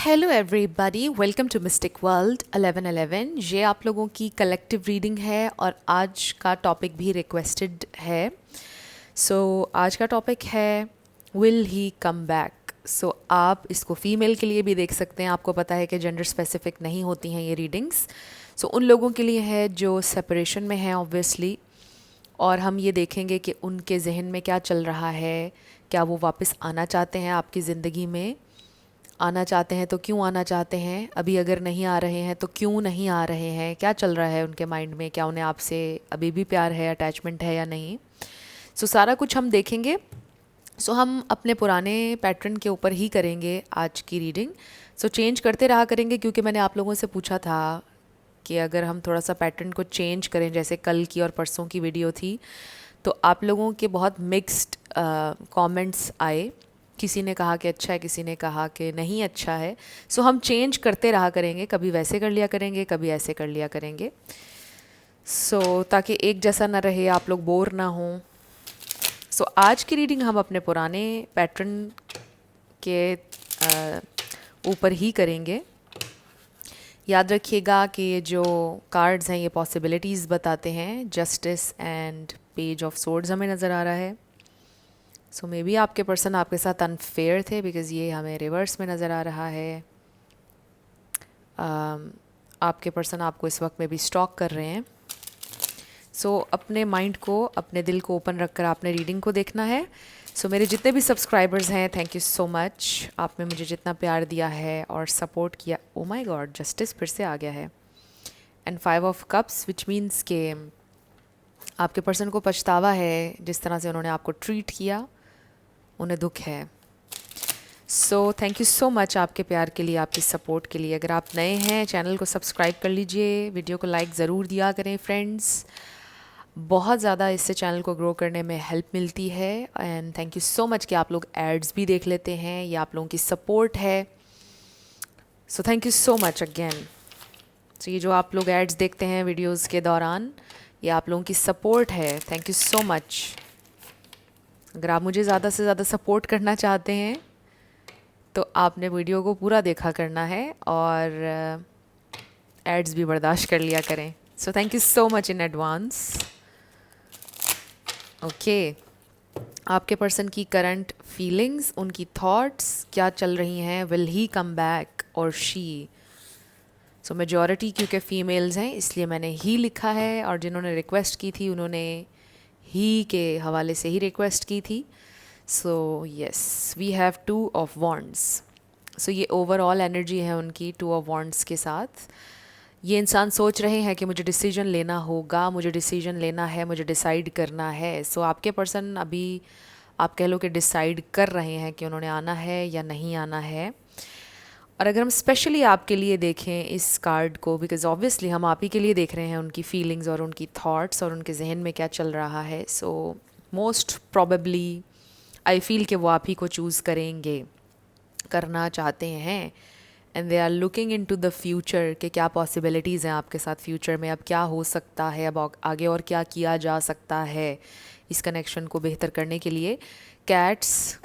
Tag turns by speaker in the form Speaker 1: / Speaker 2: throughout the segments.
Speaker 1: Hello everybody, welcome to mystic world 1111। ये आप लोगों की कलेक्टिव रीडिंग है और आज का टॉपिक भी रिक्वेस्टेड है। सो आज का टॉपिक है विल ही कम बैक। सो आप इसको फीमेल के लिए भी देख सकते हैं। आपको पता है कि जेंडर स्पेसिफिक नहीं होती हैं ये रीडिंग्स। सो उन लोगों के लिए है जो सेपरेशन में हैं ऑब्वियसली, और हम ये देखेंगे कि उनके जहन में क्या चल रहा है। क्या वो वापस आना चाहते हैं आपकी ज़िंदगी में? आना चाहते हैं तो क्यों आना चाहते हैं? अभी अगर नहीं आ रहे हैं तो क्यों नहीं आ रहे हैं? क्या चल रहा है उनके माइंड में? क्या उन्हें आपसे अभी भी प्यार है, अटैचमेंट है या नहीं? सारा कुछ हम देखेंगे। हम अपने पुराने पैटर्न के ऊपर ही करेंगे आज की रीडिंग। चेंज करते रहा करेंगे, क्योंकि मैंने आप लोगों से पूछा था कि अगर हम थोड़ा सा पैटर्न को चेंज करें, जैसे कल की और परसों की वीडियो थी, तो आप लोगों के बहुत मिक्स्ड कमेंट्स आए। किसी ने कहा कि अच्छा है, किसी ने कहा कि नहीं अच्छा है। हम चेंज करते रहा करेंगे, कभी वैसे कर लिया करेंगे, कभी ऐसे कर लिया करेंगे। ताकि एक जैसा ना रहे, आप लोग बोर ना हों। आज की रीडिंग हम अपने पुराने पैटर्न के ऊपर ही करेंगे। याद रखिएगा कि ये जो कार्ड्स हैं ये पॉसिबिलिटीज़ बताते हैं। Justice and page of swords हमें नज़र आ रहा है। मे बी आपके पर्सन आपके साथ अनफेयर थे, बिकॉज़ ये हमें रिवर्स में नज़र आ रहा है। आपके पर्सन आपको इस वक्त में भी स्टॉक कर रहे हैं। अपने माइंड को, अपने दिल को ओपन रखकर आपने रीडिंग को देखना है। मेरे जितने भी सब्सक्राइबर्स हैं, थैंक यू सो मच। आपने मुझे जितना प्यार दिया है और सपोर्ट किया। ओ माय गॉड, जस्टिस फिर से आ गया है। And 5 of cups, which means के आपके पर्सन को पछतावा है जिस तरह से उन्होंने आपको ट्रीट किया। उन्हें दुख है। थैंक यू सो मच आपके प्यार के लिए, आपकी सपोर्ट के लिए। अगर आप नए हैं, चैनल को सब्सक्राइब कर लीजिए, वीडियो को लाइक ज़रूर दिया करें फ्रेंड्स। बहुत ज़्यादा इससे चैनल को ग्रो करने में हेल्प मिलती है। And thank you so much कि आप लोग एड्स भी देख लेते हैं। ये आप लोगों की सपोर्ट है। Thank you so much again. ये जो आप लोग एड्स देखते हैं वीडियोस के दौरान, ये आप लोगों की सपोर्ट है। Thank you so much. अगर आप मुझे ज़्यादा से ज़्यादा सपोर्ट करना चाहते हैं तो आपने वीडियो को पूरा देखा करना है और एड्स भी बर्दाश्त कर लिया करें। Thank you so much in advance. Okay, आपके पर्सन की करंट फीलिंग्स, उनकी थॉट्स क्या चल रही हैं? विल ही कम बैक और शी? मेजॉरिटी क्योंकि फीमेल्स हैं इसलिए मैंने ही लिखा है, और जिन्होंने रिक्वेस्ट की थी उन्होंने ही के हवाले से ही रिक्वेस्ट की थी। Yes, we have 2 of wands. ये ओवरऑल एनर्जी है उनकी 2 ऑफ वॉन्ड्स के साथ। ये इंसान सोच रहे हैं कि मुझे डिसीजन लेना होगा, मुझे डिसीजन लेना है, मुझे डिसाइड करना है। आपके पर्सन अभी, आप कह लो कि डिसाइड कर रहे हैं कि उन्होंने आना है या नहीं आना है। और अगर हम स्पेशली आपके लिए देखें इस कार्ड को, बिकॉज ऑब्वियसली हम आप ही के लिए देख रहे हैं उनकी फीलिंग्स और उनकी थॉट्स और उनके जहन में क्या चल रहा है। मोस्ट प्रॉबेबली आई फील कि वो आप ही को चूज़ करेंगे, करना चाहते हैं। And they are looking into the future कि क्या पॉसिबिलिटीज़ हैं आपके साथ फ्यूचर में, अब क्या हो सकता है, अब आगे और क्या किया जा सकता है इस कनेक्शन को बेहतर करने के लिए। कैट्स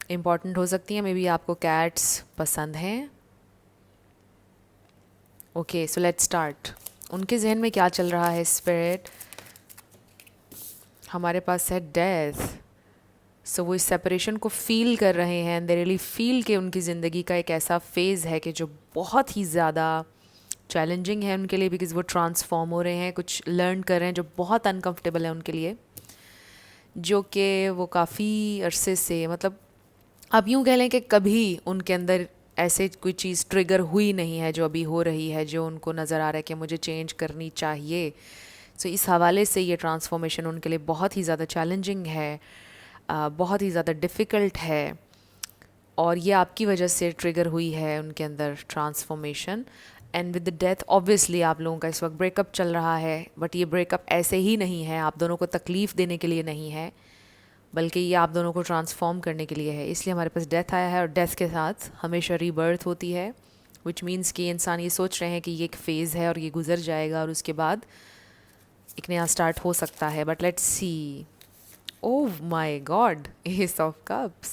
Speaker 1: इम्पॉर्टेंट हो सकती हैं, मे बी आपको कैट्स पसंद हैं। Okay, so let's start. उनके जहन में क्या चल रहा है स्पिरिट? हमारे पास है डेथ। वो इस सेपरेशन को फील कर रहे हैं। दे रियली फील कि उनकी ज़िंदगी का एक ऐसा फेज़ है कि जो बहुत ही ज़्यादा चैलेंजिंग है उनके लिए, बिकॉज़ वो ट्रांसफॉर्म हो रहे हैं, कुछ लर्न कर रहे हैं जो बहुत अनकंफर्टेबल है उनके लिए, जो कि वो काफ़ी अरसे से, मतलब आप यूँ कह लें कि कभी उनके अंदर ऐसे कोई चीज़ ट्रिगर हुई नहीं है जो अभी हो रही है, जो उनको नज़र आ रहा है कि मुझे चेंज करनी चाहिए। इस हवाले से ये ट्रांसफॉर्मेशन उनके लिए बहुत ही ज़्यादा चैलेंजिंग है, बहुत ही ज़्यादा डिफ़िकल्ट है, और ये आपकी वजह से ट्रिगर हुई है उनके अंदर transformation. And with the death, obviously आप लोगों का इस वक्त ब्रेकअप चल रहा है, बट ये ब्रेकअप ऐसे ही नहीं है, आप दोनों को तकलीफ़ देने के लिए नहीं है, बल्कि ये आप दोनों को ट्रांसफॉर्म करने के लिए है। इसलिए हमारे पास डेथ आया है, और डेथ के साथ हमेशा रीबर्थ होती है, विच मीन्स कि इंसान ये सोच रहे हैं कि ये एक फ़ेज़ है और ये गुजर जाएगा और उसके बाद एक नया स्टार्ट हो सकता है। But let's see. Oh my god, ace of cups.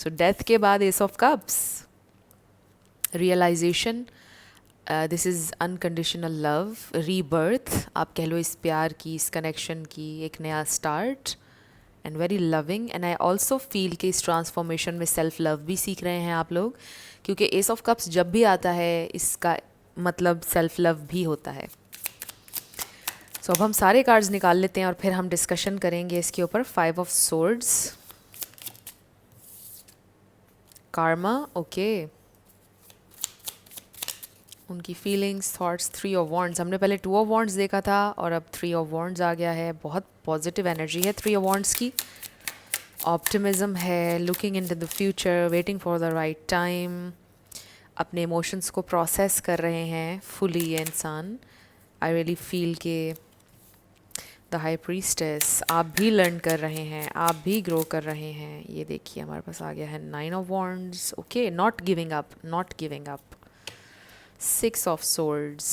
Speaker 1: So death के बाद ace of cups, realization, this is unconditional love, rebirth, आप कह लो इस प्यार की, इस कनेक्शन की, एक नया start, and very loving. And I also feel कि इस ट्रांसफॉर्मेशन में सेल्फ लव भी सीख रहे हैं आप लोग, क्योंकि एस ऑफ कप्स जब भी आता है इसका मतलब सेल्फ लव भी होता है। सो अब हम सारे कार्ड्स निकाल लेते हैं और फिर हम डिस्कशन करेंगे इसके ऊपर। 5 ऑफ सोर्ड्स, कार्मा, ओके, उनकी फीलिंग्स, थॉट्स, 3 ऑफ वॉन्ड्स, हमने पहले 2 ऑफ वॉन्ड्स देखा था और अब 3 ऑफ वॉन्ड्स आ गया है। बहुत पॉजिटिव एनर्जी है 3 ऑफ वॉन्ड्स की, ऑप्टिमिज्म है, looking into the future, waiting for the right time, अपने इमोशंस को प्रोसेस कर रहे हैं फुली ये इंसान। आई रियली फील के द हाई प्रीस्टेस, आप भी लर्न कर रहे हैं, आप भी ग्रो कर रहे हैं। ये देखिए हमारे पास आ गया है 9 of wands, okay, not giving up, not giving up, 6 of swords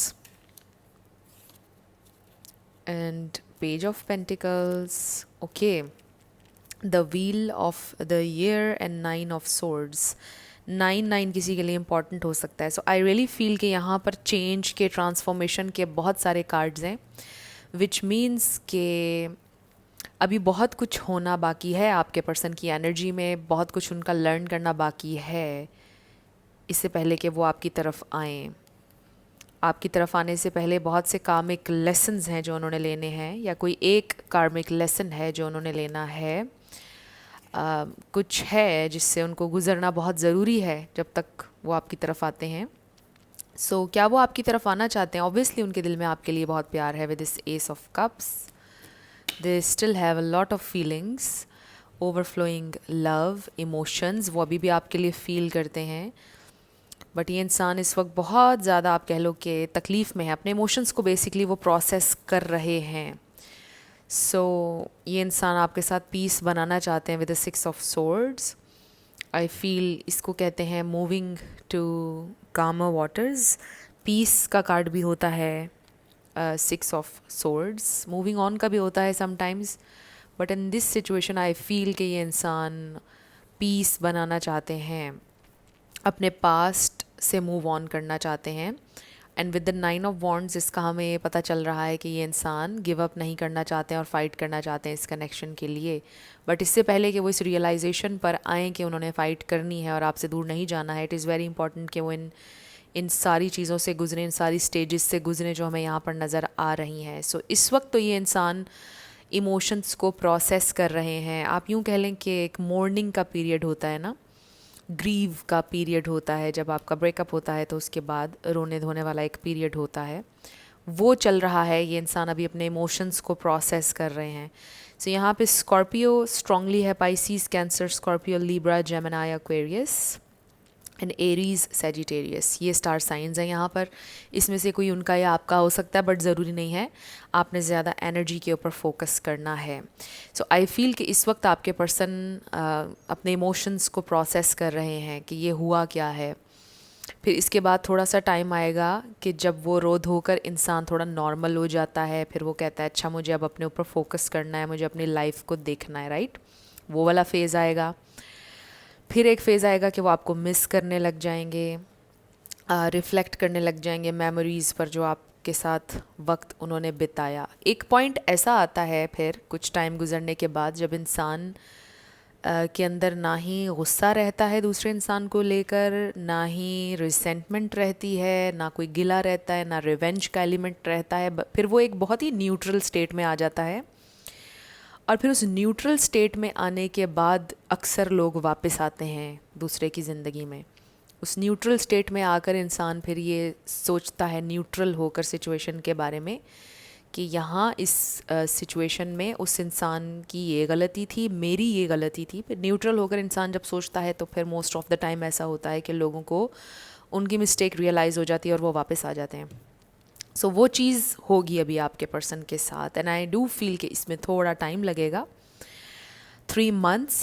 Speaker 1: and page of pentacles, okay, the wheel of the year and 9 of swords। 9 किसी के लिए इम्पॉर्टेंट हो सकता है। सो आई रियली फील कि यहाँ पर चेंज के, ट्रांसफॉर्मेशन के बहुत सारे कार्ड्स हैं, विच मीन्स के अभी बहुत कुछ होना बाकी है आपके पर्सन की एनर्जी में, बहुत कुछ उनका लर्न करना बाकी है इससे पहले कि वो आपकी तरफ आएँ। आपकी तरफ आने से पहले बहुत से कार्मिक लेसन्स हैं जो उन्होंने लेने हैं, या कोई एक कार्मिक लेसन है जो उन्होंने लेना है। कुछ है जिससे उनको गुजरना बहुत ज़रूरी है जब तक वो आपकी तरफ आते हैं। सो क्या वो आपकी तरफ आना चाहते हैं? ऑब्वियसली उनके दिल में आपके लिए बहुत प्यार है with this S of cups. They still have a lot of feelings, overflowing love, emotions, वो अभी भी आपके लिए फील करते हैं। बट ये इंसान इस वक्त बहुत ज़्यादा, आप कह लो कि तकलीफ़ में है, अपने इमोशंस को बेसिकली वो प्रोसेस कर रहे हैं। सो ये इंसान आपके साथ पीस बनाना चाहते हैं with the 6 of swords. I feel इसको कहते हैं मूविंग टू कामर वाटर्स। पीस का कार्ड भी होता है 6 ऑफ सोर्ड्स, मूविंग ऑन का भी होता है sometimes, but in this situation I feel कि ये इंसान पीस बनाना चाहते हैं, अपने पास्ट से मूव ऑन करना चाहते हैं। And with the 9 of wands इसका हमें पता चल रहा है कि ये इंसान गिव अप नहीं करना चाहते हैं और फाइट करना चाहते हैं इस कनेक्शन के लिए। बट इससे पहले कि वो इस रियलाइजेशन पर आएँ कि उन्होंने फ़ाइट करनी है और आपसे दूर नहीं जाना है, इट इज़ वेरी इंपॉर्टेंट कि वो इन सारी चीज़ों से गुजरें, इन सारी स्टेजेस से गुजरें जो हमें यहाँ पर नज़र आ रही हैं। सो इस वक्त तो ये इंसान इमोशंस को प्रोसेस कर रहे हैं। आप यूँ कह लें कि एक मॉर्निंग का पीरियड होता है ना, ग्रीव का पीरियड होता है, जब आपका ब्रेकअप होता है तो उसके बाद रोने धोने वाला एक पीरियड होता है, वो चल रहा है। ये इंसान अभी अपने इमोशंस को प्रोसेस कर रहे हैं। सो यहाँ पे स्कॉर्पियो स्ट्रांगली है, Pisces, cancer, Scorpio, Libra, Gemini, Aquarius and Aries, Sagittarius, ये स्टार साइंस हैं यहाँ पर। इसमें से कोई उनका या आपका हो सकता है, बट ज़रूरी नहीं है, आपने ज़्यादा एनर्जी के ऊपर फोकस करना है। सो आई फील कि इस वक्त आपके पर्सन अपने इमोशंस को प्रोसेस कर रहे हैं कि ये हुआ क्या है। फिर इसके बाद थोड़ा सा टाइम आएगा कि जब वो रो धोकर इंसान थोड़ा नॉर्मल हो जाता है, फिर वो कहता है अच्छा मुझे अब अपने ऊपर फोकस करना है, मुझे अपनी लाइफ को देखना है, राइट, वो वाला फेज़ आएगा। फिर एक फ़ेज़ आएगा कि वो आपको मिस करने लग जाएंगे, रिफ़्लेक्ट करने लग जाएंगे मेमोरीज़ पर जो आपके साथ वक्त उन्होंने बिताया। एक पॉइंट ऐसा आता है फिर कुछ टाइम गुजरने के बाद जब इंसान के अंदर ना ही गुस्सा रहता है दूसरे इंसान को लेकर, ना ही रिसेंटमेंट रहती है, ना कोई गिला रहता है, ना रिवेंज का एलिमेंट रहता है। फिर वो एक बहुत ही न्यूट्रल स्टेट में आ जाता है। और फिर उस न्यूट्रल स्टेट में आने के बाद अक्सर लोग वापस आते हैं दूसरे की ज़िंदगी में। उस न्यूट्रल स्टेट में आकर इंसान फिर ये सोचता है न्यूट्रल होकर सिचुएशन के बारे में कि यहाँ इस सिचुएशन में उस इंसान की ये गलती थी, मेरी ये गलती थी। फिर न्यूट्रल होकर इंसान जब सोचता है तो फिर मोस्ट ऑफ द टाइम ऐसा होता है कि लोगों को उनकी मिस्टेक रियलाइज़ हो जाती है और वो वापस आ जाते हैं। सो वो चीज़ होगी अभी आपके पर्सन के साथ, एंड आई डू फील कि इसमें थोड़ा टाइम लगेगा। 3 months,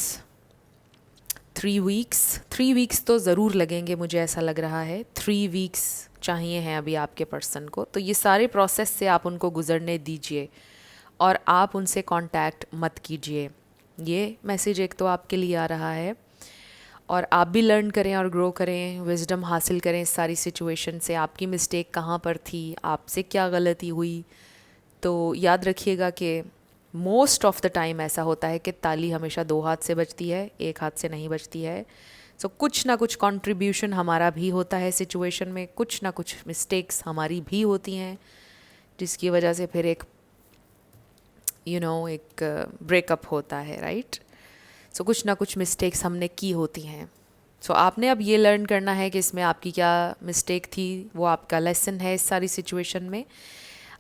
Speaker 1: 3 weeks, 3 weeks तो ज़रूर लगेंगे, मुझे ऐसा लग रहा है 3 weeks चाहिए हैं अभी आपके पर्सन को। तो ये सारे प्रोसेस से आप उनको गुजरने दीजिए और आप उनसे कांटेक्ट मत कीजिए। ये मैसेज एक तो आपके लिए आ रहा है। और आप भी लर्न करें और ग्रो करें, विजडम हासिल करें इस सारी सिचुएशन से। आपकी मिस्टेक कहाँ पर थी, आपसे क्या गलती हुई। तो याद रखिएगा कि मोस्ट ऑफ द टाइम ऐसा होता है कि ताली हमेशा दो हाथ से बजती है, एक हाथ से नहीं बजती है। सो कुछ ना कुछ कंट्रीब्यूशन हमारा भी होता है सिचुएशन में, कुछ ना कुछ मिस्टेक्स हमारी भी होती हैं, जिसकी वजह से फिर एक एक ब्रेकअप होता है, राइट। सो कुछ ना कुछ मिस्टेक्स हमने की होती हैं। सो आपने अब ये लर्न करना है कि इसमें आपकी क्या मिस्टेक थी, वो आपका लेसन है इस सारी सिचुएशन में।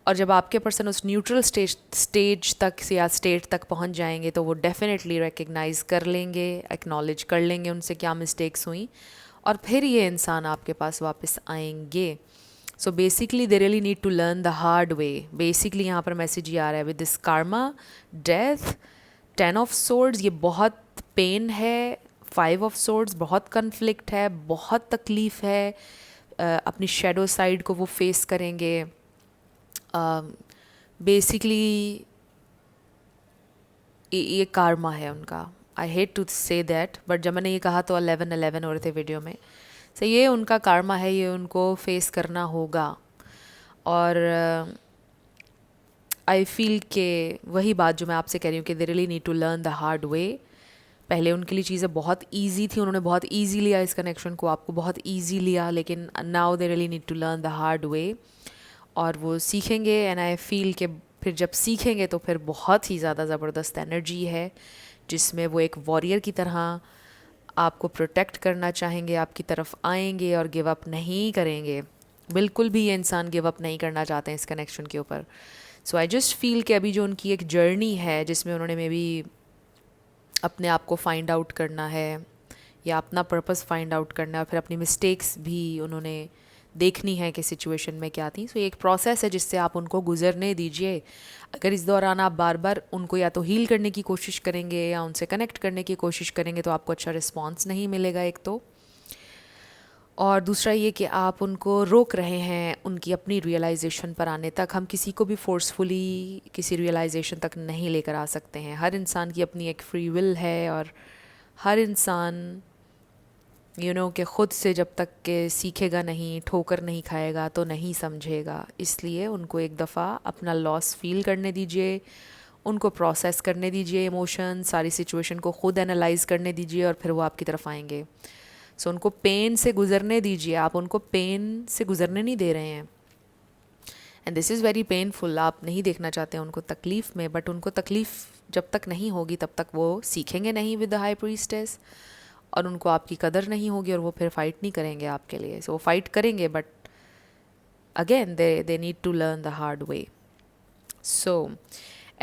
Speaker 1: और जब आपके पर्सन उस न्यूट्रल स्टेज तक या स्टेट तक पहुंच जाएंगे तो वो डेफिनेटली रिकग्नाइज कर लेंगे, एक्नॉलेज कर लेंगे उनसे क्या मिस्टेक्स हुई, और फिर ये इंसान आपके पास वापस आएंगे। So basically they really need to learn the hard way. Basically यहाँ पर मैसेज ये आ रहा है with this karma, death, 10 of swords, ये बहुत पेन है। 5 ऑफ सोर्ड्स बहुत कन्फ्लिक्ट है, बहुत तकलीफ़ है। अपनी शेडो साइड को वो फेस करेंगे। बेसिकली ये कार्मा है उनका। I hate to say that, but जब मैंने ये कहा तो 11-11 हो रहे थे वीडियो में। सो ये उनका कार्मा है, ये उनको फेस करना होगा। और आई फील के वही बात जो मैं आपसे कह रही हूँ कि they really need to learn the hard way. पहले उनके लिए चीज़ें बहुत ईजी थी, उन्होंने बहुत ईजी लिया इस कनेक्शन को, आपको बहुत ईजी लिया, लेकिन now they really need to learn the hard way. और वो सीखेंगे, एंड आई फील कि फिर जब सीखेंगे तो फिर बहुत ही ज़्यादा ज़बरदस्त एनर्जी है, जिसमें वो एक वॉरियर की तरह आपको प्रोटेक्ट करना चाहेंगे, आपकी तरफ आएंगे और गिव अप नहीं करेंगे। बिल्कुल भी ये इंसान गिव अप नहीं करना चाहते हैं इस कनेक्शन के ऊपर। सो आई जस्ट फील कि अभी जो उनकी एक जर्नी है जिसमें उन्होंने मे बी अपने आप को फाइंड आउट करना है या अपना पर्पस फाइंड आउट करना है, और फिर अपनी मिस्टेक्स भी उन्होंने देखनी है कि सिचुएशन में क्या थी। सो एक प्रोसेस है जिससे आप उनको गुजरने दीजिए। अगर इस दौरान आप बार बार उनको या तो हील करने की कोशिश करेंगे या उनसे कनेक्ट करने की कोशिश करेंगे तो आपको अच्छा रिस्पॉन्स नहीं मिलेगा, एक तो। और दूसरा ये कि आप उनको रोक रहे हैं उनकी अपनी रियलाइजेशन पर आने तक। हम किसी को भी फोर्सफुली किसी रियलाइजेशन तक नहीं लेकर आ सकते हैं। हर इंसान की अपनी एक फ्री विल है, और हर इंसान कि ख़ुद से जब तक के सीखेगा नहीं, ठोकर नहीं खाएगा तो नहीं समझेगा। इसलिए उनको एक दफ़ा अपना लॉस फील करने दीजिए, उनको प्रोसेस करने दीजिए इमोशन, सारी सिचुएशन को ख़ुद एनालाइज करने दीजिए, और फिर वो आपकी तरफ आएंगे। सो उनको पेन से गुज़रने दीजिए, आप उनको पेन से गुज़रने नहीं दे रहे हैं। And this is very painful. आप नहीं देखना चाहते हैं उनको तकलीफ़ में, बट उनको तकलीफ़ जब तक नहीं होगी तब तक वो सीखेंगे नहीं विद द हाई प्रीस्टेस, और उनको आपकी कदर नहीं होगी, और वो फिर फ़ाइट नहीं करेंगे आपके लिए। सो वो फ़ाइट करेंगे, but again they need to learn the hard way. So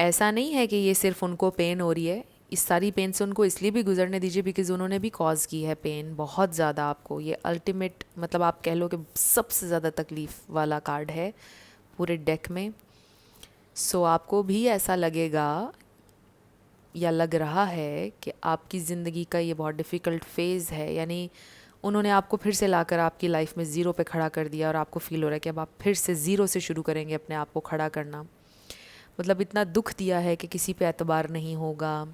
Speaker 1: ऐसा नहीं है कि ये सिर्फ उनको पेन हो रही है, इस सारी पेन से उनको इसलिए भी गुजरने दीजिए बिकॉज उन्होंने भी कॉज की है पेन बहुत ज़्यादा आपको। ये अल्टीमेट, मतलब आप कह लो कि सबसे ज़्यादा तकलीफ़ वाला कार्ड है पूरे डेक में। सो आपको भी ऐसा लगेगा या लग रहा है कि आपकी ज़िंदगी का ये बहुत डिफ़िकल्ट फ़ेज़ है, यानी उन्होंने आपको फिर से लाकर आपकी लाइफ में ज़ीरो पे खड़ा कर दिया, और आपको फ़ील हो रहा है कि अब आप फिर से ज़ीरो से शुरू करेंगे अपने आप को खड़ा करना। मतलब इतना दुख दिया है कि किसी पे एतबार नहीं होगा,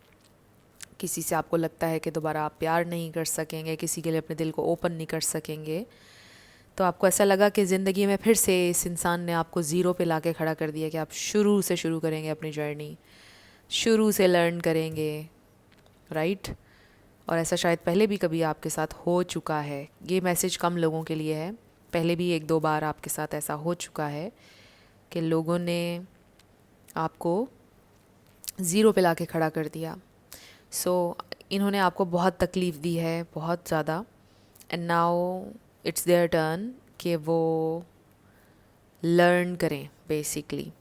Speaker 1: किसी से आपको लगता है कि दोबारा आप प्यार नहीं कर सकेंगे, किसी के लिए अपने दिल को ओपन नहीं कर सकेंगे। तो आपको ऐसा लगा कि ज़िंदगी में फिर से इस इंसान ने आपको ज़ीरो पे लाके खड़ा कर दिया कि आप शुरू से शुरू करेंगे अपनी जर्नी, शुरू से लर्न करेंगे, राइट। और ऐसा शायद पहले भी कभी आपके साथ हो चुका है। ये मैसेज कम लोगों के लिए है, पहले भी 1-2 बार आपके साथ ऐसा हो चुका है कि लोगों ने आपको ज़ीरो पे लाके खड़ा कर दिया। सो इन्होंने आपको बहुत तकलीफ़ दी है, बहुत ज़्यादा, and now it's there turn कि वो लर्न करें। बेसिकली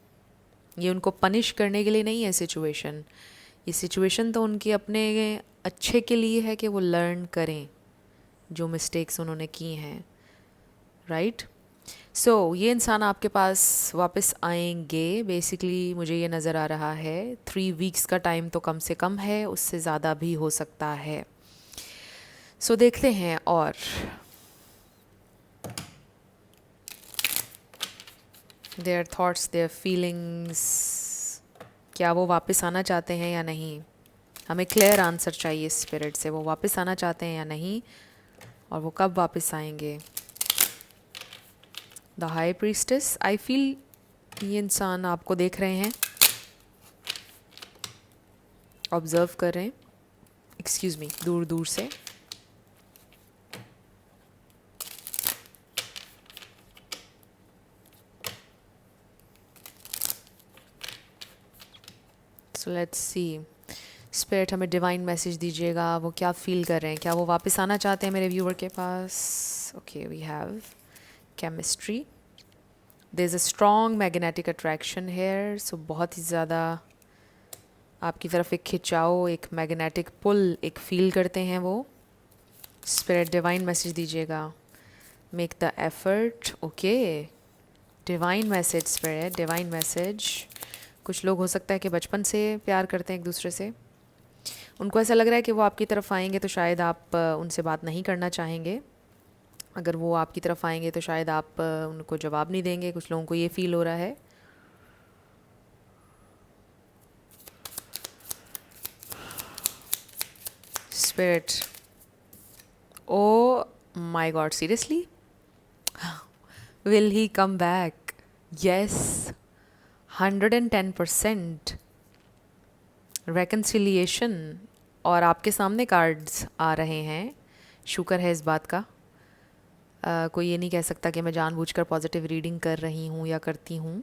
Speaker 1: ये उनको पनिश करने के लिए नहीं है सिचुएशन, ये सिचुएशन तो उनके अपने अच्छे के लिए है कि वो लर्न करें जो मिस्टेक्स उन्होंने की हैं, राइट। सो ये इंसान आपके पास वापस आएंगे। बेसिकली मुझे ये नज़र आ रहा है 3 वीक्स का टाइम तो कम से कम है, उससे ज़्यादा भी हो सकता है। सो देखते हैं। और देयर थॉट्स, देयर फीलिंग्स, क्या वो वापस आना चाहते हैं या नहीं। हमें क्लियर आंसर चाहिए स्पिरिट से, वो वापस आना चाहते हैं या नहीं, और वो कब वापस आएंगे। The high priestess, I feel ये इंसान आपको देख रहे हैं, ऑब्जर्व कर रहे हैं, एक्सक्यूज़ मी, दूर दूर से। सो लेट्स सी, स्पिरिट हमें डिवाइन मैसेज दीजिएगा, वो क्या फील कर रहे हैं, क्या वो वापस आना चाहते हैं मेरे व्यूअर के पास। Okay, we have chemistry, there is a strong magnetic attraction here, so बहुत ही ज़्यादा आपकी तरफ एक खिंचाव, एक मैग्नेटिक पुल एक फील करते हैं वो। स्पिरिट डिवाइन मैसेज दीजिएगा, make the effort. Okay, divine message spirit, divine message. कुछ लोग हो सकता है कि बचपन से प्यार करते हैं एक दूसरे से, उनको ऐसा लग रहा है कि वो आपकी तरफ आएंगे तो शायद आप उनसे बात नहीं करना चाहेंगे। अगर वो आपकी तरफ आएंगे तो शायद आप उनको जवाब नहीं देंगे, कुछ लोगों को ये फील हो रहा है। Spirit, oh my God, seriously, will he come back? Yes, 110% reconciliation. और आपके सामने कार्ड्स आ रहे हैं, शुक्र है इस बात का। कोई ये नहीं कह सकता कि मैं जानबूझकर पॉजिटिव रीडिंग कर रही हूँ या करती हूँ।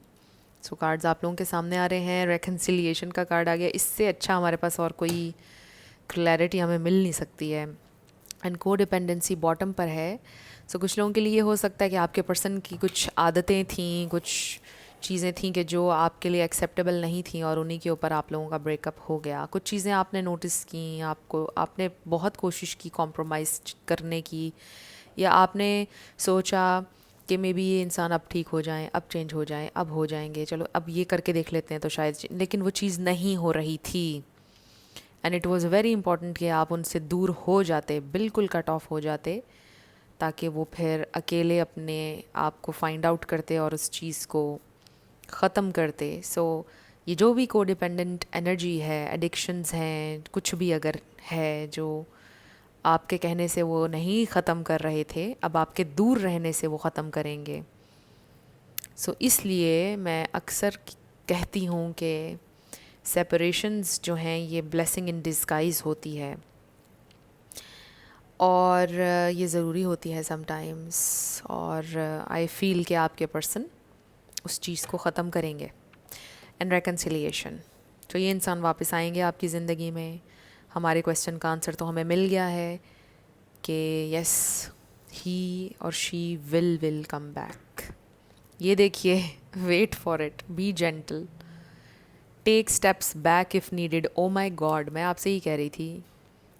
Speaker 1: सो कार्ड्स आप लोगों के सामने आ रहे हैं, रेकन्सिलिएशन का कार्ड आ गया, इससे अच्छा हमारे पास और कोई क्लैरिटी हमें मिल नहीं सकती है। एंड को डिपेंडेंसी बॉटम पर है। सो कुछ लोगों के लिए हो सकता है कि आपके पर्सन की कुछ आदतें थीं, कुछ चीज़ें थीं कि जो आपके लिए एक्सेप्टेबल नहीं थी, और उन्हीं के ऊपर आप लोगों का ब्रेकअप हो गया। कुछ चीज़ें आपने नोटिस की, आपने बहुत कोशिश की कॉम्प्रोमाइज़ करने की, या आपने सोचा कि मे बी ये इंसान अब ठीक हो जाएं, अब चेंज हो जाएं, अब हो जाएंगे, चलो अब ये करके देख लेते हैं तो शायद, लेकिन वो चीज़ नहीं हो रही थी। And it was very important कि आप उनसे दूर हो जाते, बिल्कुल कट ऑफ हो जाते, ताकि वो फिर अकेले अपने आप को फाइंड आउट करते और उस चीज़ को ख़त्म करते। सो ये जो भी कोडिपेंडेंट एनर्जी है, एडिक्शंस हैं, कुछ भी अगर है जो आपके कहने से वो नहीं ख़त्म कर रहे थे, अब आपके दूर रहने से वो ख़त्म करेंगे। सो इसलिए मैं अक्सर कहती हूँ कि सेपरेशंस जो हैं ये ब्लेसिंग इन डिस्गाइज होती है, और ये ज़रूरी होती है समटाइम्स। और आई फील कि आपके पर्सन उस चीज़ को ख़त्म करेंगे। एंड रेकन्सिलिएशन, तो ये इंसान वापस आएंगे आपकी ज़िंदगी में। हमारे क्वेश्चन का आंसर तो हमें मिल गया है कि यस, ही और शी विल कम बैक। ये देखिए, wait for it, be gentle, take steps back if needed. Oh my god, मैं आपसे ही कह रही थी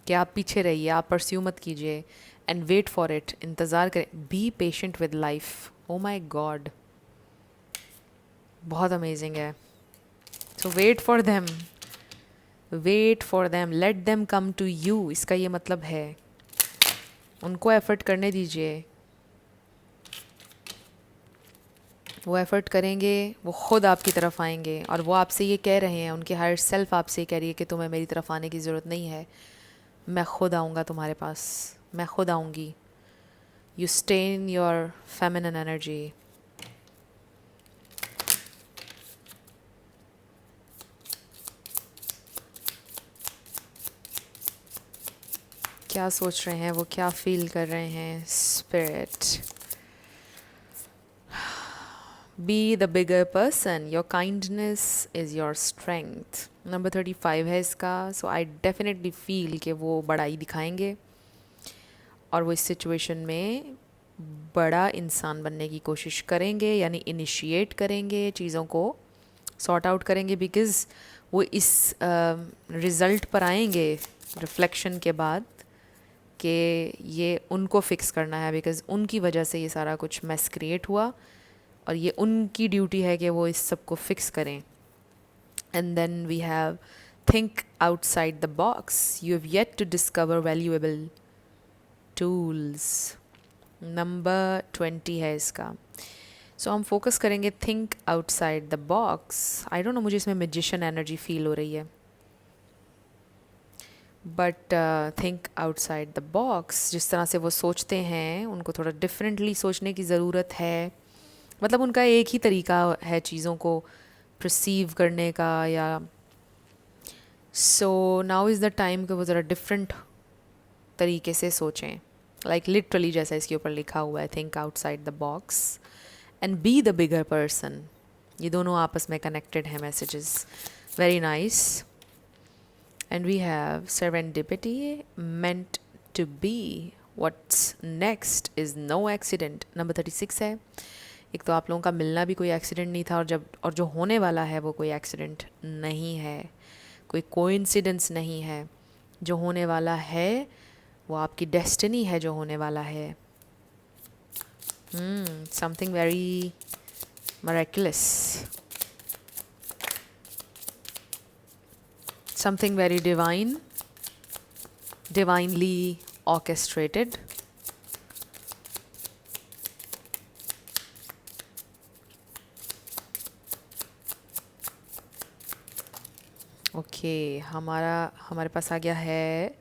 Speaker 1: कि आप पीछे रहिए, आप परस्यू मत कीजिए, एंड वेट फॉर इट, इंतज़ार करें, be patient with life. Oh my god, बहुत अमेजिंग है। So wait for them, wait for them, let them come to you. इसका ये मतलब है उनको एफर्ट करने दीजिए, वो एफ़र्ट करेंगे, वो ख़ुद आपकी तरफ आएंगे, और वो आपसे ये कह रहे हैं, उनकी हायर सेल्फ आपसे ये कह रही है कि तुम्हें मेरी तरफ आने की ज़रूरत नहीं है, मैं ख़ुद आऊँगा तुम्हारे पास, मैं ख़ुद आऊँगी। You stay in your feminine energy. क्या सोच रहे हैं वो, क्या फील कर रहे हैं spirit? Be the bigger person, your kindness is your strength. Number 35 है इसका। सो आई डेफिनेटली फील कि वो बड़ाई दिखाएंगे, और वो इस सिचुएशन में बड़ा इंसान बनने की कोशिश करेंगे, यानी इनिशिएट करेंगे, चीज़ों को सॉर्ट आउट करेंगे, बिकॉज़ वो इस रिज़ल्ट पर आएंगे रिफ्लेक्शन के बाद कि ये उनको फिक्स करना है, बिकॉज़ उनकी वजह से ये सारा कुछ मैस क्रिएट हुआ, और ये उनकी ड्यूटी है कि वो इस सब को फिक्स करें। And then we have think outside the box, you have yet to discover valuable tools. Number 20 है इसका। सो हम फोकस करेंगे think outside the box. I don't know, मुझे इसमें मैजिशियन एनर्जी फील हो रही है। But think outside the box, जिस तरह से वो सोचते हैं उनको थोड़ा डिफरेंटली सोचने की ज़रूरत है। मतलब उनका एक ही तरीका है चीज़ों को परसीव करने का, या so now is the time कि वो ज़रा डिफरेंट तरीके से सोचें। लाइक लिटरली जैसा इसके ऊपर लिखा हुआ है, think outside the box and be the bigger person. ये दोनों आपस में कनेक्टेड हैं messages. Very nice. And we have serendipity meant to be. What's next is no accident. Number 36 है। एक तो आप लोगों का मिलना भी कोई एक्सीडेंट नहीं था, और जो होने वाला है वो कोई एक्सीडेंट नहीं है, कोई कोइंसिडेंस नहीं है। जो होने वाला है वो आपकी डेस्टिनी है, जो होने वाला है। Something very miraculous, something very divine, divinely orchestrated. हमारे पास आ गया है,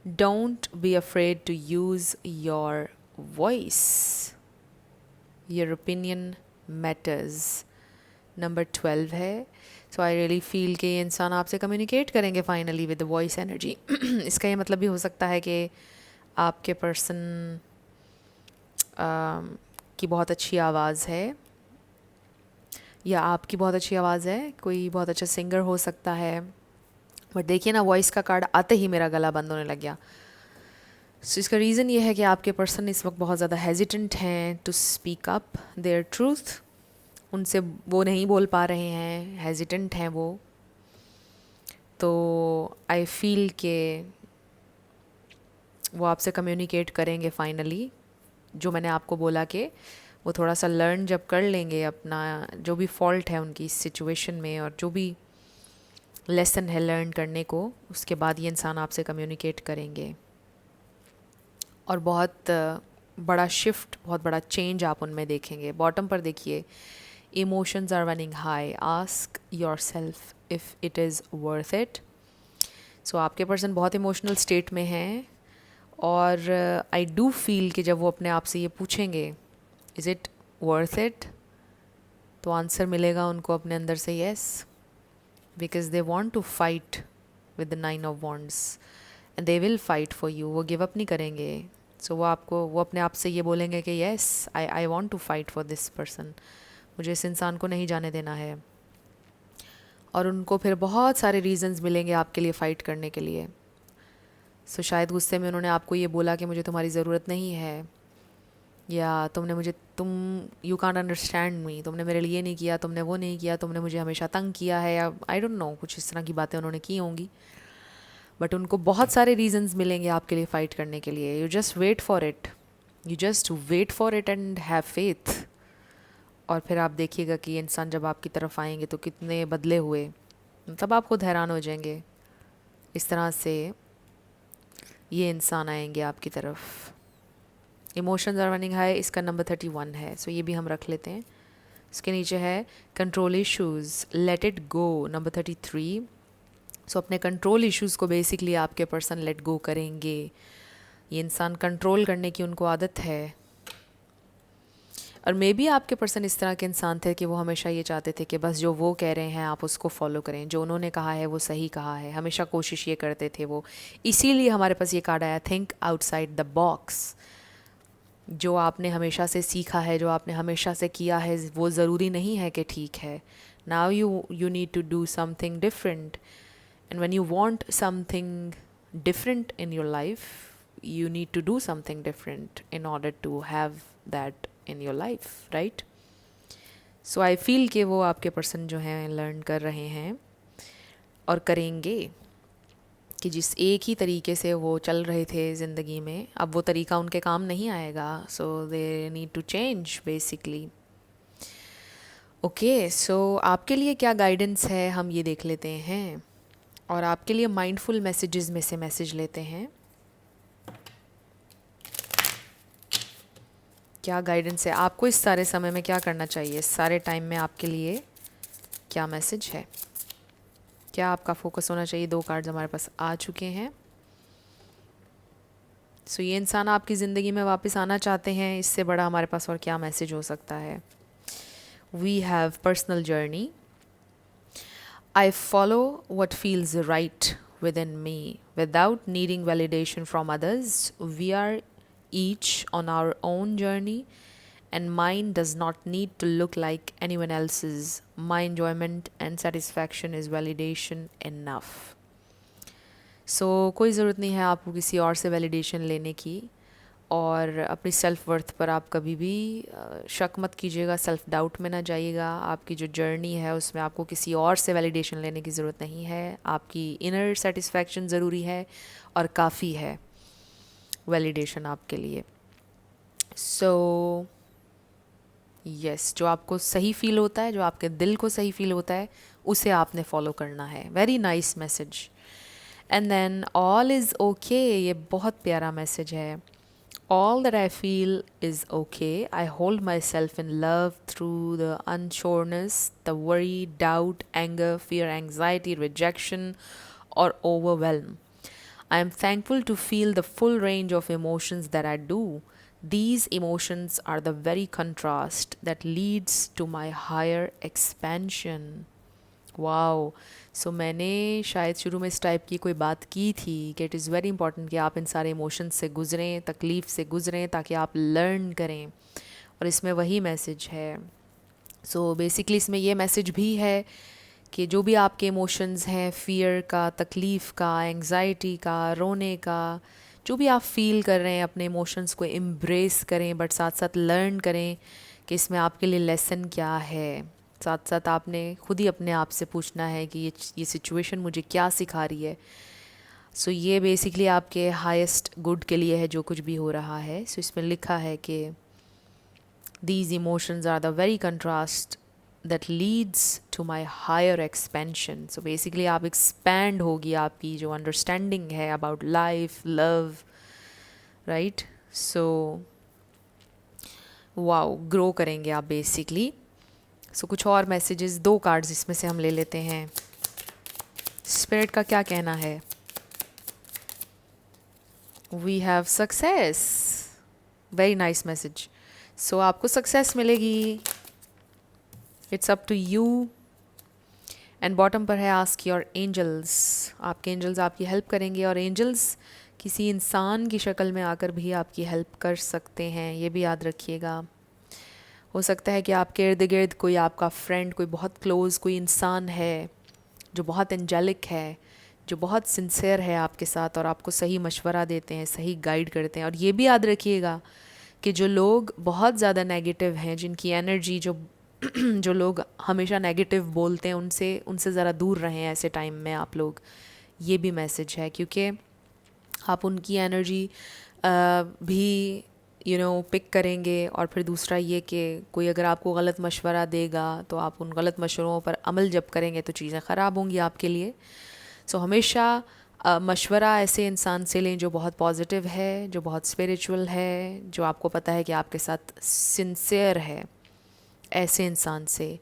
Speaker 1: don't be afraid to use your voice, your opinion matters. Number 12 है। सो आई रियली फील कि ये इंसान आपसे कम्युनिकेट करेंगे finally with the voice energy. इसका ये मतलब भी हो सकता है कि आपके पर्सन की बहुत अच्छी आवाज़ है, या आपकी बहुत अच्छी आवाज़ है, कोई बहुत अच्छा सिंगर हो सकता है। बट देखिए ना, वॉइस का कार्ड आते ही मेरा गला बंद होने लग गया। सो इसका रीज़न ये है कि आपके पर्सन इस वक्त बहुत ज़्यादा हेजिटेंट हैं to speak up their truth. उनसे वो नहीं बोल पा रहे हैं, हेजिटेंट हैं वो। तो आई फील के वो आपसे कम्युनिकेट करेंगे फाइनली। जो मैंने आपको बोला कि वो थोड़ा सा लर्न जब कर लेंगे अपना जो भी फॉल्ट है उनकी इस सिचुएशन में, और जो भी लेसन है लर्न करने को, उसके बाद ये इंसान आपसे कम्युनिकेट करेंगे। और बहुत बड़ा शिफ्ट, बहुत बड़ा चेंज आप उनमें देखेंगे। बॉटम पर देखिए, emotions are running high, ask yourself if it is worth it. So आपके पर्सन बहुत इमोशनल स्टेट में हैं, और आई डू फील कि जब वो अपने आप से ये पूछेंगे इज़ इट वर्थ इट, तो आंसर मिलेगा उनको अपने अंदर से yes, because they want to fight with the 9 of wands and they will fight for you. वो गिव अप नहीं करेंगे। सो वो अपने आप से ये बोलेंगे कि yes, I want to fight for this person, मुझे इस इंसान को नहीं जाने देना है। और उनको फिर बहुत सारे रीज़न्स मिलेंगे आपके लिए फ़ाइट करने के लिए। सो शायद गुस्से में उन्होंने आपको ये बोला कि मुझे तुम्हारी ज़रूरत नहीं है, या तुम यू कांट अंडरस्टैंड मी, तुमने मेरे लिए नहीं किया, तुमने वो नहीं किया, तुमने मुझे हमेशा तंग किया है, या आई डोंट नो, कुछ इस तरह की बातें उन्होंने की होंगी। बट उनको बहुत सारे रीज़न्स मिलेंगे आपके लिए फ़ाइट करने के लिए। You just wait for it, you just wait for it and have faith. और फिर आप देखिएगा कि ये इंसान जब आपकी तरफ आएंगे तो कितने बदले हुए, मतलब आप खुद हैरान हो जाएंगे। इस तरह से ये इंसान आएंगे आपकी तरफ। इमोशंस आर रनिंग हाई, इसका नंबर 31 है। सो ये भी हम रख लेते हैं। इसके नीचे है control issues, let it go, number 33। सो अपने कंट्रोल इश्यूज़ को बेसिकली आपके पर्सन लेट गो करेंगे। ये इंसान कंट्रोल करने की उनको आदत है, और मे बी आपके पर्सन इस तरह के इंसान थे कि वो हमेशा ये चाहते थे कि बस जो वो कह रहे हैं आप उसको फॉलो करें, जो उन्होंने कहा है वो सही कहा है, हमेशा कोशिश ये करते थे वो। इसीलिए हमारे पास ये कार्ड आया, थिंक आउटसाइड द बॉक्स। जो आपने हमेशा से सीखा है, जो आपने हमेशा से किया है, वो ज़रूरी नहीं है कि ठीक है। Now you need to do something different, and when you want something different in your life, you need to do something different in order to have that in your life, right? So I feel कि वो आपके person जो हैं learn कर रहे हैं और करेंगे कि जिस एक ही तरीके से वो चल रहे थे ज़िंदगी में, अब वो तरीका उनके काम नहीं आएगा। So they need to change basically. Okay, so आपके लिए क्या गाइडेंस है हम ये देख लेते हैं, और आपके लिए माइंडफुल मैसेजेस में से मैसेज लेते हैं। क्या गाइडेंस है आपको इस सारे समय में, क्या करना चाहिए इस सारे टाइम में, आपके लिए क्या मैसेज है, क्या आपका फोकस होना चाहिए। 2 कार्ड्स हमारे पास आ चुके हैं। सो ये इंसान आपकी ज़िंदगी में वापस आना चाहते हैं, इससे बड़ा हमारे पास और क्या मैसेज हो सकता है। We have personal journey. I follow what feels right within me without needing validation from others. We are each on our own journey, and mine does not need to look like anyone else's. My enjoyment and satisfaction is validation enough. So, कोई ज़रूरत नहीं है आपको किसी और से validation लेने की, और अपनी सेल्फ वर्थ पर आप कभी भी शक मत कीजिएगा, सेल्फ डाउट में ना जाइएगा। आपकी जो जर्नी है उसमें आपको किसी और से वैलिडेशन लेने की ज़रूरत नहीं है। आपकी इनर सेटिस्फैक्शन ज़रूरी है और काफ़ी है वैलिडेशन आपके लिए। सो यस, जो आपको सही फील होता है, जो आपके दिल को सही फील होता है, उसे आपने फॉलो करना है। Very nice message. And then all is okay, ये बहुत प्यारा मैसेज है। All that I feel is okay. I hold myself in love through the unsureness, the worry, doubt, anger, fear, anxiety, rejection, or overwhelm. I am thankful to feel the full range of emotions that I do. These emotions are the very contrast that leads to my higher expansion. Wow. So मैंने शायद शुरू में इस type की कोई बात की थी कि इट इज़ वेरी इंपॉर्टेंट कि आप इन सारे इमोशंस से गुज़रें, तकलीफ़ से गुज़रें, ताकि आप लर्न करें, और इसमें वही मैसेज है। सो बेसिकली इसमें ये मैसेज भी है कि जो भी आपके इमोशंस हैं, फ़ियर का, तकलीफ़ का, एंग्जाइटी का, रोने का, जो भी आप फील कर रहे हैं, अपने इमोशंस को एम्ब्रेस करें, बट साथ साथ लर्न करें कि इसमें आपके लिए लेसन क्या है। साथ साथ आपने खुद ही अपने आप से पूछना है कि ये सिचुएशन मुझे क्या सिखा रही है। सो ये बेसिकली आपके हाईएस्ट गुड के लिए है जो कुछ भी हो रहा है। सो इसमें लिखा है कि these emotions are the very contrast that leads to my higher expansion. So basically आप एक्सपैंड होगी, आपकी जो अंडरस्टैंडिंग है about life, love, right. So wow, grow करेंगे आप बेसिकली। सो कुछ और मैसेजेस, 2 कार्ड्स इसमें से हम ले लेते हैं। स्पिरिट का क्या कहना है? We have success. Very nice message. So आपको सक्सेस मिलेगी, it's up to you. And bottom पर है आस्क योर एंजल्स। आपके एंजल्स आपकी हेल्प करेंगे, और एंजल्स किसी इंसान की शक्ल में आकर भी आपकी हेल्प कर सकते हैं, ये भी याद रखिएगा। हो सकता है कि आपके इर्द गिर्द कोई आपका फ्रेंड, कोई बहुत क्लोज़ कोई इंसान है जो बहुत एंजेलिक है, जो बहुत सिंसियर है आपके साथ, और आपको सही मशवरा देते हैं, सही गाइड करते हैं। और ये भी याद रखिएगा कि जो लोग बहुत ज़्यादा नेगेटिव हैं, जिनकी एनर्जी जो लोग हमेशा नेगेटिव बोलते हैं, उनसे ज़रा दूर रहें ऐसे टाइम में आप लोग। ये भी मैसेज है, क्योंकि आप उनकी एनर्जी भी पिक करेंगे। और फिर दूसरा ये कि कोई अगर आपको गलत मशवरा देगा तो आप उन गलत मशवरों पर अमल जब करेंगे तो चीज़ें ख़राब होंगी आपके लिए। सो हमेशा मशवरा ऐसे इंसान से लें जो बहुत पॉजिटिव है, जो बहुत स्पिरिचुअल है, जो आपको पता है कि आपके साथ सिंसियर है, ऐसे इंसान से।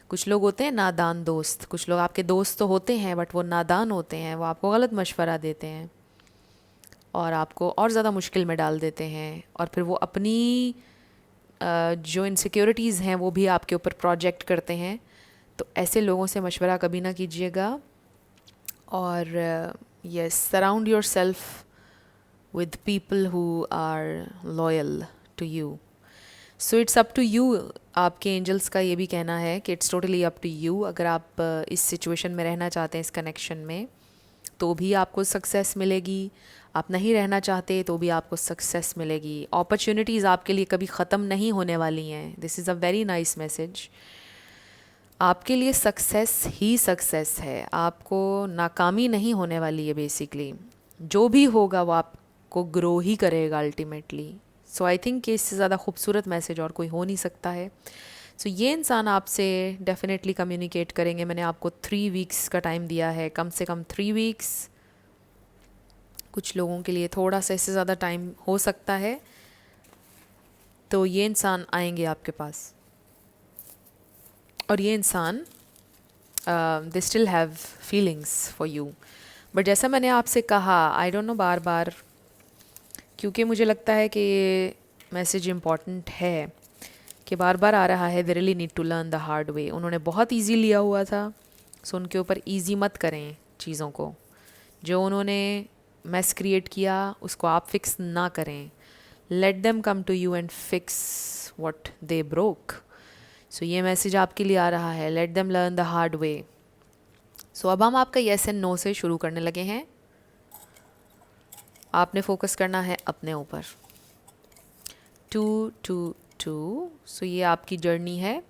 Speaker 1: कुछ लोग होते हैं नादान दोस्त, कुछ लोग आपके दोस्त तो होते हैं बट वो नादान होते हैं, वो आपको गलत मशवरा देते हैं और आपको और ज़्यादा मुश्किल में डाल देते हैं, और फिर वो अपनी जो इनसिक्योरिटीज़ हैं वो भी आपके ऊपर प्रोजेक्ट करते हैं। तो ऐसे लोगों से मशवरा कभी ना कीजिएगा। और yes, surround yourself with people who are loyal to you. So it's up to you. आपके एंजल्स का ये भी कहना है कि it's totally up to you. अगर आप इस सिचुएशन में रहना चाहते हैं, इस कनेक्शन में, तो भी आपको सक्सेस मिलेगी। आप नहीं रहना चाहते तो भी आपको सक्सेस मिलेगी। अपॉर्चुनिटीज़ आपके लिए कभी ख़त्म नहीं होने वाली हैं। This is a very nice message. आपके लिए सक्सेस ही सक्सेस है, आपको नाकामी नहीं होने वाली है। बेसिकली जो भी होगा वो आपको ग्रो ही करेगा अल्टीमेटली। सो आई थिंक कि इससे ज़्यादा खूबसूरत मैसेज और कोई हो नहीं सकता है। सो ये इंसान आपसे डेफिनेटली कम्युनिकेट करेंगे। मैंने आपको 3 वीक्स का टाइम दिया है, कम से कम 3 वीक्स। कुछ लोगों के लिए थोड़ा सा इससे ज़्यादा टाइम हो सकता है। तो ये इंसान आएंगे आपके पास, और ये इंसान they still have feelings for you. But जैसा मैंने आपसे कहा, आई डोंट नो बार बार क्योंकि मुझे लगता है कि ये मैसेज इम्पॉर्टेंट है कि बार बार आ रहा है, we really need to learn the hard way. उन्होंने बहुत ईजी लिया हुआ था, सो उनके ऊपर ईजी मत करें चीज़ों को। जो उन्होंने मैस क्रिएट किया उसको आप फिक्स ना करें। Let them come to you and fix what they broke. So ये मैसेज आपके लिए आ रहा है, let them learn the hard way. So अब हम आपका येस एंड नो से शुरू करने लगे हैं। आपने फोकस करना है अपने ऊपर। 222, सो ये आपकी जर्नी है,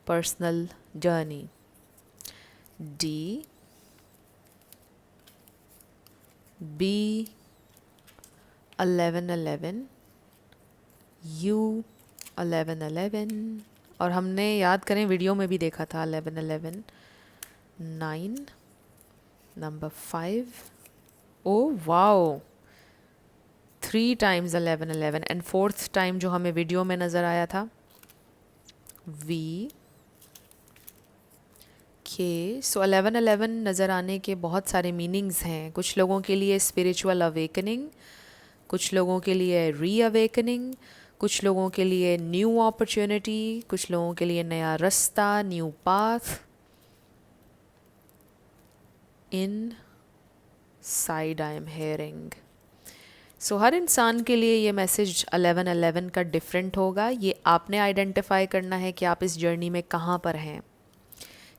Speaker 1: personal journey. D B 1111, you 1111, और हमने याद करें वीडियो में भी देखा था 1111, 9, number 5, oh wow, 3 times 1111 and 4th time जो हमें वीडियो में नज़र आया था वी के। सो 1111 नज़र आने के बहुत सारे मीनिंग्स हैं। कुछ लोगों के लिए स्पिरिचुअल अवेकनिंग, कुछ लोगों के लिए री अवेकनिंग, कुछ लोगों के लिए न्यू अपॉर्चुनिटी, कुछ लोगों के लिए नया रास्ता, new path inside I am hearing. So हर इंसान के लिए ये मैसेज 1111 का डिफरेंट होगा। ये आपने आइडेंटिफाई करना है कि आप इस जर्नी में कहाँ पर हैं।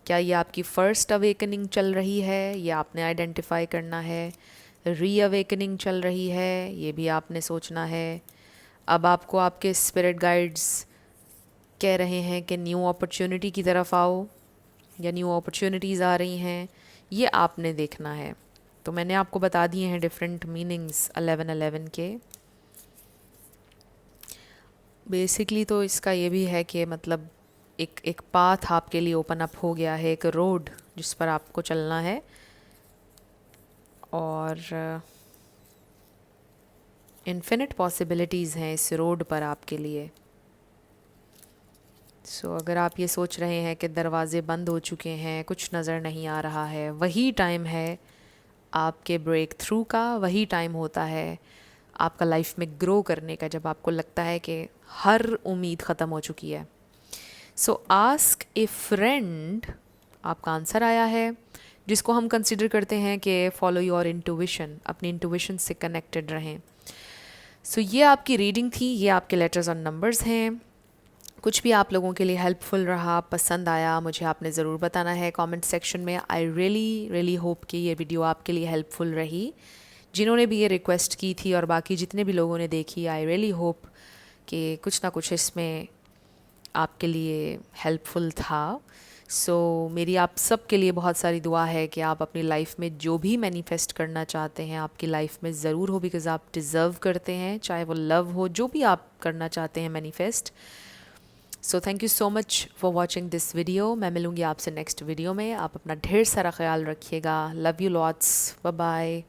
Speaker 1: क्या ये आपकी फ़र्स्ट अवेकनिंग चल रही है, ये आपने आइडेंटिफाई करना है। री अवेकनिंग चल रही है, ये भी आपने सोचना है। अब आपको आपके स्पिरिट गाइड्स कह रहे हैं कि न्यू अपॉर्चुनिटी की तरफ आओ, या न्यू अपॉर्चुनिटीज़ आ रही हैं, ये आपने देखना है। तो मैंने आपको बता दिए हैं डिफरेंट मीनिंग्स 1111 के। बेसिकली तो इसका ये भी है कि मतलब एक पाथ आपके लिए ओपन अप हो गया है, एक रोड जिस पर आपको चलना है, और इन्फिनिट पॉसिबिलिटीज़ हैं इस रोड पर आपके लिए। सो अगर आप ये सोच रहे हैं कि दरवाज़े बंद हो चुके हैं, कुछ नज़र नहीं आ रहा है, वही टाइम है आपके ब्रेक थ्रू का, वही टाइम होता है आपका लाइफ में ग्रो करने का, जब आपको लगता है कि हर उम्मीद ख़त्म हो चुकी है। सो आस्क ए फ्रेंड आपका आंसर आया है, जिसको हम कंसिडर करते हैं कि फॉलो योर इंट्यूशन, अपनी इंट्यूशन से कनेक्टेड रहें। सो ये आपकी रीडिंग थी, ये आपके लेटर्स और नंबर्स हैं। कुछ भी आप लोगों के लिए हेल्पफुल रहा, पसंद आया, मुझे आपने ज़रूर बताना है कमेंट सेक्शन में। आई रियली होप कि ये वीडियो आपके लिए हेल्पफुल रही। जिन्होंने भी ये रिक्वेस्ट की थी और बाकी जितने भी लोगों ने देखी, आई रियली होप कि कुछ ना कुछ इसमें आपके लिए हेल्पफुल था। सो मेरी आप सब के लिए बहुत सारी दुआ है कि आप अपनी लाइफ में जो भी मैनिफेस्ट करना चाहते हैं आपकी लाइफ में ज़रूर हो, बिकॉज़ आप डिज़र्व करते हैं, चाहे वो लव हो, जो भी आप करना चाहते हैं manifest. So thank you so much for watching this video. मैं मिलूँगी आपसे नेक्स्ट वीडियो में। आप अपना ढेर सारा ख्याल रखिएगा। Love you lots, bye bye.